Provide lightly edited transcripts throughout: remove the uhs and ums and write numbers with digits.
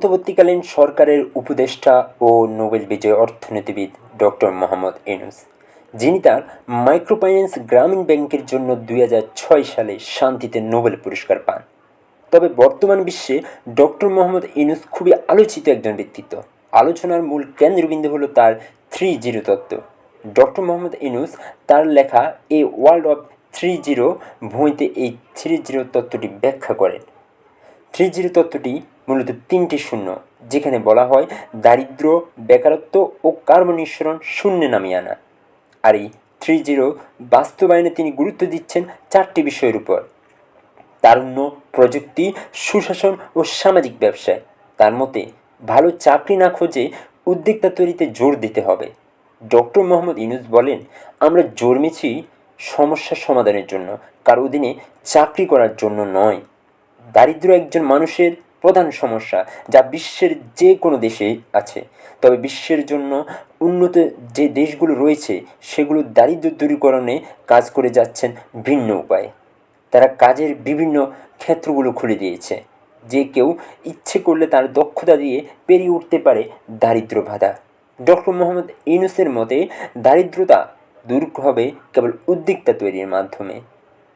অন্তর্বর্তীকালীন সরকারের উপদেষ্টা ও নোবেল বিজয়ী অর্থনীতিবিদ ডক্টর মোহাম্মদ ইউনূস, যিনি তার মাইক্রোফাইন্যান্স গ্রামীণ ব্যাংকের জন্য 2006 সালে শান্তিতে নোবেল পুরস্কার পান। তবে বর্তমান বিশ্বে ডক্টর মোহাম্মদ ইউনূস খুবই আলোচিত একজন ব্যক্তিত্ব। আলোচনার মূল কেন্দ্রবিন্দু হলো তার 3-0 তত্ত্ব। ডক্টর মোহাম্মদ ইউনূস তার লেখা এ ওয়ার্ল্ড অফ 3-0 বইতে এই 3-0 তত্ত্বটি ব্যাখ্যা করেন। 3-0 তত্ত্বটি মূলত 3টি শূন্য, যেখানে বলা হয় দারিদ্র্য, বেকারত্ব ও কার্বন নিঃসরণ শূন্যে নামিয়ে আনা। আর এই 3-0 বাস্তবায়নে তিনি গুরুত্ব দিচ্ছেন 4টি বিষয়ের উপর: তারুণ্য, প্রযুক্তি, সুশাসন ও সামাজিক ব্যবসায়। তার মতে ভালো চাকরি না খুঁজে উদ্যোক্তা তৈরিতে জোর দিতে হবে। ডক্টর মোহাম্মদ ইউনূস বলেন, আমরা জন্মেছি সমস্যা সমাধানের জন্য, কারো অধীনে চাকরি করার জন্য নয়। দারিদ্র্য একজন মানুষের প্রধান সমস্যা, যা বিশ্বের যে কোনো দেশেই আছে। তবে বিশ্বের জন্য উন্নত যে দেশগুলো রয়েছে সেগুলো দারিদ্র্য দূরীকরণে কাজ করে যাচ্ছেন ভিন্ন উপায়ে। তারা কাজের বিভিন্ন ক্ষেত্রগুলো খুলে দিয়েছে, যে কেউ ইচ্ছে করলে তার দক্ষতা দিয়ে পেরিয়ে উঠতে পারে দারিদ্র্য বাধা। ডক্টর মোহাম্মদ ইউনূসের মতে দারিদ্রতা দূর হবে কেবল উদ্যোক্তা তৈরির মাধ্যমে।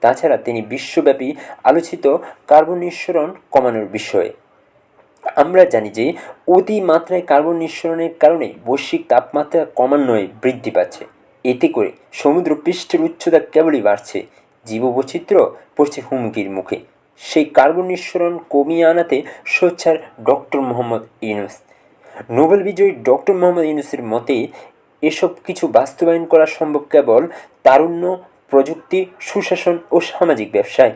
তাছাড়া তিনি বিশ্বব্যাপী আলোচিত কার্বন নিঃসরণ কমানোর বিষয়ে। আমরা জানি যে অতিমাত্রায় কার্বন নিঃসরণের কারণে বৈশ্বিক তাপমাত্রা ক্রমান্বয়ে বৃদ্ধি পাচ্ছে। এতে করে সমুদ্র পৃষ্ঠের উচ্চতা কেবলই বাড়ছে, জীববৈচিত্র্য পড়ছে হুমকির মুখে। সেই কার্বন নিঃসরণ কমিয়ে আনাতে সোচ্চার ডক্টর মোহাম্মদ ইউনূস। নোবেল বিজয়ী ডক্টর মোহাম্মদ ইউনূসের মতে এসব কিছু বাস্তবায়ন করা সম্ভব কেবল তারুণ্য, প্রযুক্তি, সুশাসন ও সামাজিক ব্যবসায়।